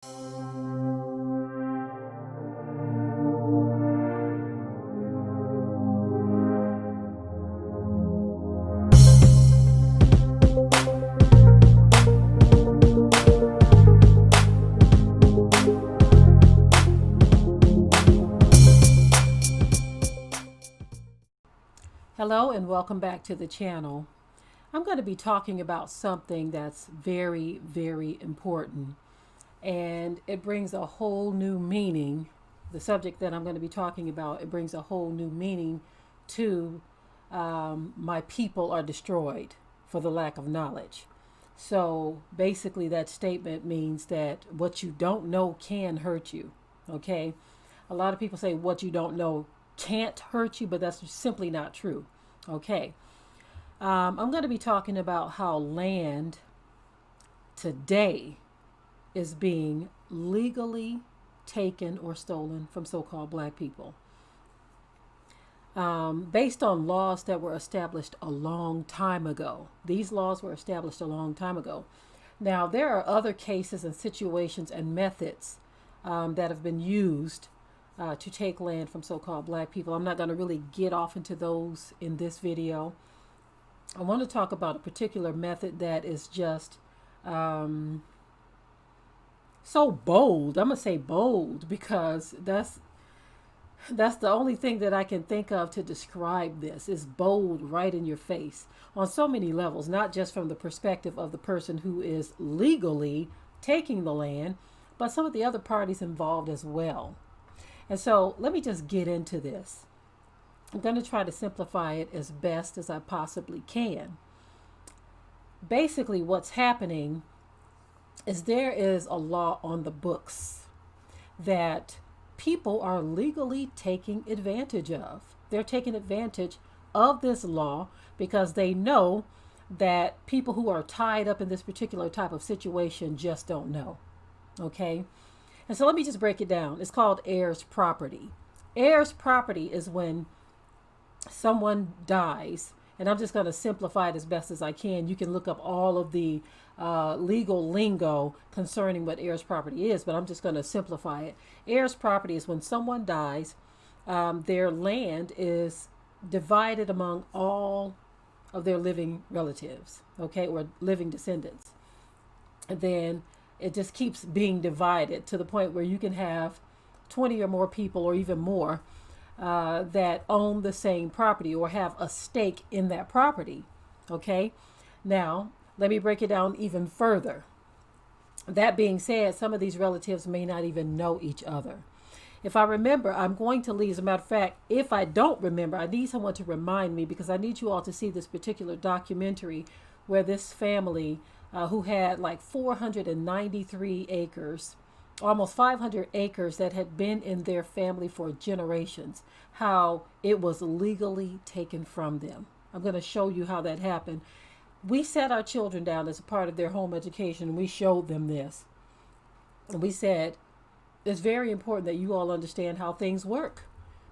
Hello and welcome back to the channel. I'm going to be talking about something that's very, very important, and it brings a whole new meaning. The subject that I'm going to be talking about, it brings a whole new meaning to my people are destroyed for the lack of knowledge. So basically that statement means that what you don't know can hurt you. Okay. A lot of people say what you don't know can't hurt you, but that's simply not true. Okay. I'm going to be talking about how land today is being legally taken or stolen from so-called black people, based on laws that were established a long time ago. These laws were established a long time ago. Now, there are other cases and situations and methods that have been used to take land from so-called black people. I'm not going to really get off into those in this video. I want to talk about a particular method that is just so bold. I'm going to say bold because that's the only thing that I can think of to describe this. Is bold, right in your face on so many levels, not just from the perspective of the person who is legally taking the land, but some of the other parties involved as well. And so let me just get into this. I'm going to try to simplify it as best as I possibly can. Basically, what's happening is there is a law on the books that people are legally taking advantage of. They're taking advantage of this law because they know that people who are tied up in this particular type of situation just don't know. Okay? And so let me just break it down. It's called heirs property. Heirs property is when someone dies, and I'm just going to simplify it as best as I can. You can look up all of the legal lingo concerning what heirs property is, but I'm just going to simplify it. Heirs property is when someone dies, their land is divided among all of their living relatives, okay, or living descendants. And then it just keeps being divided to the point where you can have 20 or more people or even more that own the same property or have a stake in that property. Okay. Now, let me break it down even further. That being said, some of these relatives may not even know each other. If I remember, I'm going to leave. As a matter of fact, if I don't remember, I need someone to remind me because I need you all to see this particular documentary where this family who had like 493 acres, almost 500 acres that had been in their family for generations, how it was legally taken from them. I'm going to show you how that happened. We sat our children down as a part of their home education, and we showed them this. And we said, it's very important that you all understand how things work,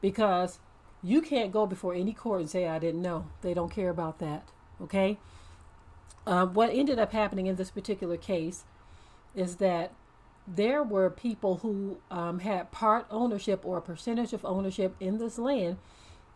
because you can't go before any court and say, I didn't know. They don't care about that. Okay? What ended up happening in this particular case is that there were people who had part ownership or a percentage of ownership in this land,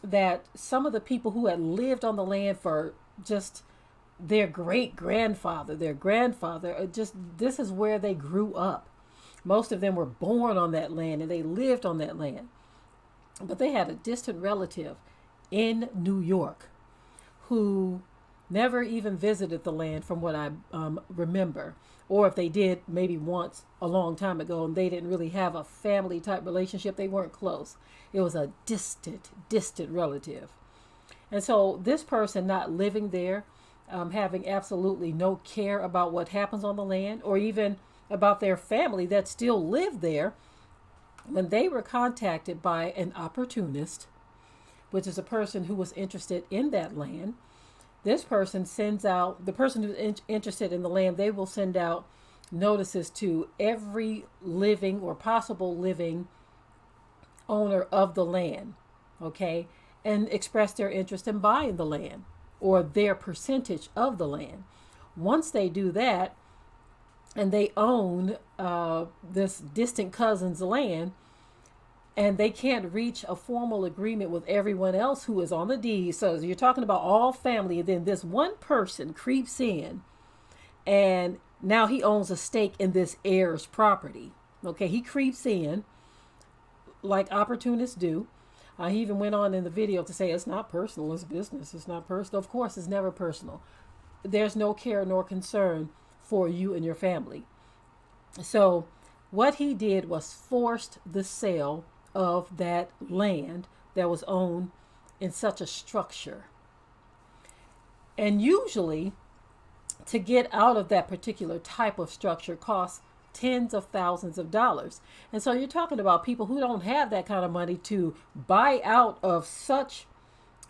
that some of the people who had lived on the land for just their great-grandfather, their grandfather, just this is where they grew up. Most of them were born on that land and they lived on that land. But they had a distant relative in New York who never even visited the land from what I remember. Or if they did, maybe once a long time ago, and they didn't really have a family type relationship. They weren't close. It was a distant relative. And so this person not living there, having absolutely no care about what happens on the land or even about their family that still lived there, when they were contacted by an opportunist, which is a person who was interested in that land, this person sends out, the person who's interested in the land, they will send out notices to every living or possible living owner of the land, okay, and express their interest in buying the land or their percentage of the land. Once they do that, and they own this distant cousin's land, and they can't reach a formal agreement with everyone else who is on the deed. So you're talking about all family, and then this one person creeps in, and now he owns a stake in this heir's property. Okay, he creeps in like opportunists do. He even went on in the video to say it's not personal, it's business, it's not personal. Of course, it's never personal. There's no care nor concern for you and your family. So, what he did was forced the sale of that land that was owned in such a structure. And usually, to get out of that particular type of structure costs tens of thousands of dollars. And so you're talking about people who don't have that kind of money to buy out of such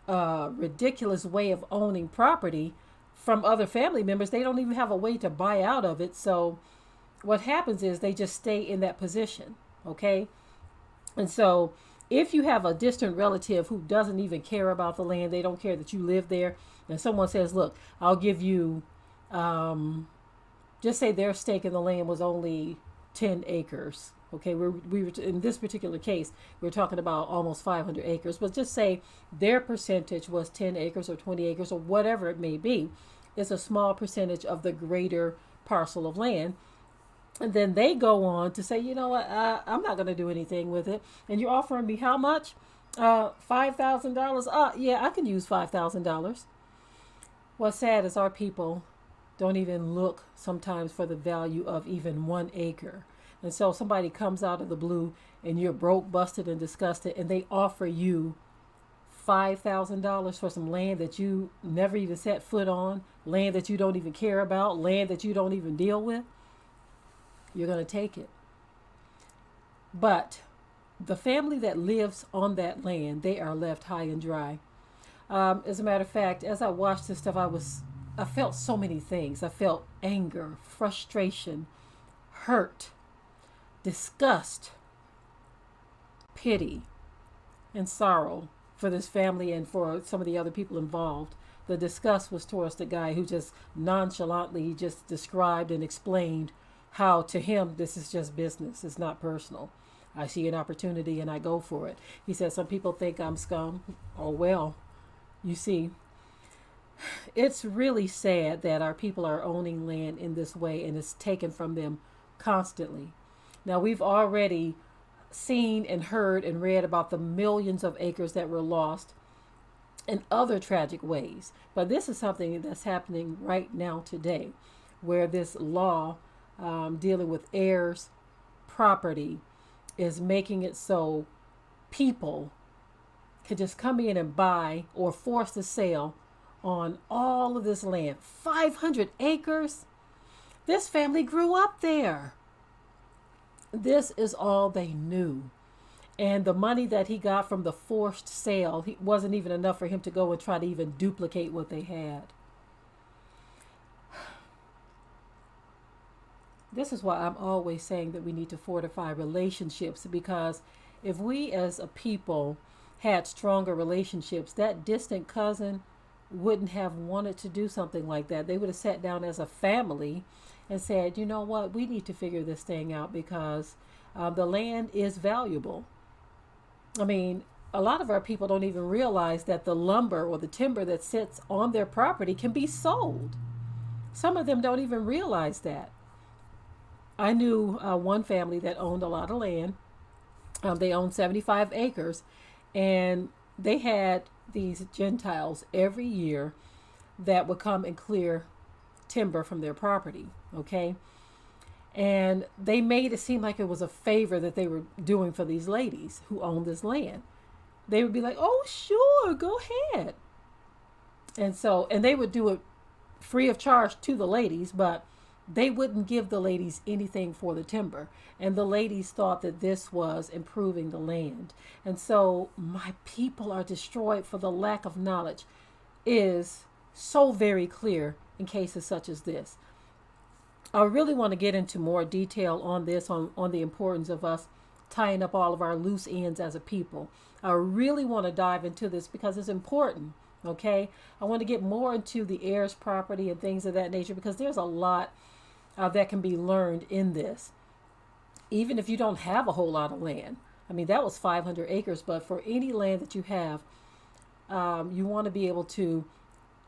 a ridiculous way of owning property from other family members. They don't even have a way to buy out of it. So what happens is they just stay in that position. Okay. And so if you have a distant relative who doesn't even care about the land, they don't care that you live there, and someone says, look, I'll give you just say their stake in the land was only 10 acres. Okay, we were in this particular case, we're talking about almost 500 acres, but just say their percentage was 10 acres or 20 acres or whatever it may be. It's a small percentage of the greater parcel of land. And then they go on to say, you know what, I'm not going to do anything with it. And you're offering me how much? $5,000. Yeah, I can use $5,000. What's sad is our people don't even look sometimes for the value of even 1 acre. And so somebody comes out of the blue and you're broke, busted, and disgusted, and they offer you $5,000 for some land that you never even set foot on, land that you don't even care about, land that you don't even deal with. You're going to take it. But the family that lives on that land, they are left high and dry. As a matter of fact, as I watched this stuff, I felt so many things. I felt anger, frustration, hurt, disgust, pity, and sorrow for this family and for some of the other people involved. The disgust was towards the guy who just nonchalantly just described and explained how to him this is just business. It's not personal. I see an opportunity and I go for it. He said, some people think I'm scum. Oh, well, you see, it's really sad that our people are owning land in this way and it's taken from them constantly. Now, we've already seen and heard and read about the millions of acres that were lost in other tragic ways. But this is something that's happening right now today, where this law dealing with heirs property is making it so people could just come in and buy or force the sale on all of this land. 500 acres. This family grew up there. This is all they knew. And the money that he got from the forced sale wasn't even enough for him to go and try to even duplicate what they had. This is why I'm always saying that we need to fortify relationships, because if we as a people had stronger relationships, that distant cousin wouldn't have wanted to do something like that. They would have sat down as a family and said, you know what, we need to figure this thing out because the land is valuable. I mean, a lot of our people don't even realize that the lumber or the timber that sits on their property can be sold. Some of them don't even realize that. I knew one family that owned a lot of land. They owned 75 acres, and they had these Gentiles every year that would come and clear timber from their property. Okay. And they made it seem like it was a favor that they were doing for these ladies who owned this land. They would be like, oh, sure, go ahead. And they would do it free of charge to the ladies, but they wouldn't give the ladies anything for the timber. And the ladies thought that this was improving the land. And so my people are destroyed for the lack of knowledge is so very clear in cases such as this. I really want to get into more detail on this, on the importance of us tying up all of our loose ends as a people. I really want to dive into this because it's important. Okay. I want to get more into the heirs property and things of that nature because there's a lot that can be learned in this. Even if you don't have a whole lot of land. I mean, that was 500 acres, but for any land that you have, you want to be able to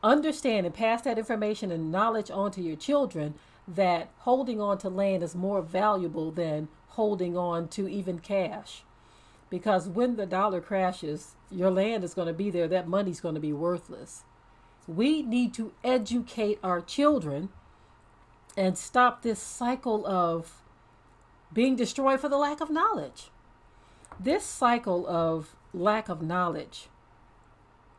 understand and pass that information and knowledge on to your children, that holding on to land is more valuable than holding on to even cash. Because when the dollar crashes, your land is going to be there. That money's going to be worthless. We need to educate our children and stop this cycle of being destroyed for the lack of knowledge. This cycle of lack of knowledge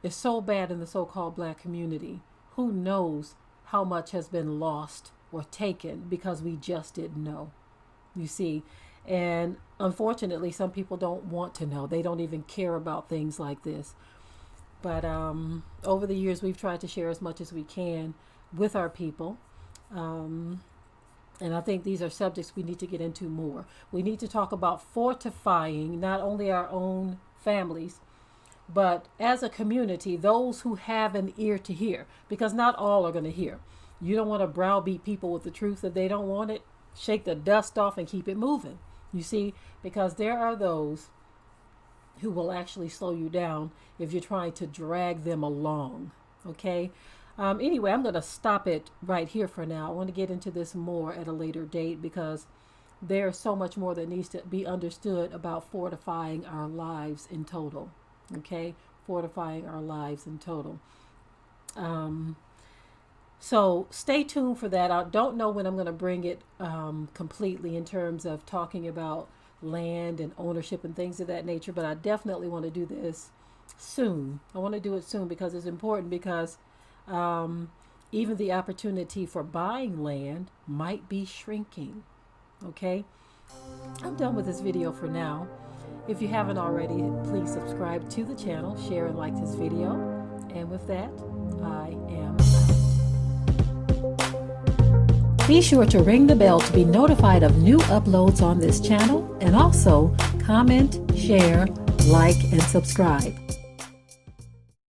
is so bad in the so-called Black community. Who knows how much has been lost or taken because we just didn't know, you see. And unfortunately, some people don't want to know. They don't even care about things like this. But over the years, we've tried to share as much as we can with our people. And I think these are subjects we need to get into more. We need to talk about fortifying not only our own families, but as a community, those who have an ear to hear, because not all are going to hear. You don't want to browbeat people with the truth. If they don't want it, shake the dust off and keep it moving. You see, because there are those who will actually slow you down if you're trying to drag them along. Okay. Anyway, I'm going to stop it right here for now. I want to get into this more at a later date because there's so much more that needs to be understood about fortifying our lives in total. Okay. Fortifying our lives in total. So stay tuned for that. I don't know when I'm going to bring it completely in terms of talking about land and ownership and things of that nature, but I definitely want to do this soon. I want to do it soon because it's important, because even the opportunity for buying land might be shrinking. Okay, I'm done with this video for now. If you haven't already, please subscribe to the channel, share and like this video. And with that, I am out. Be sure to ring the bell to be notified of new uploads on this channel, and also comment, share, like, and subscribe.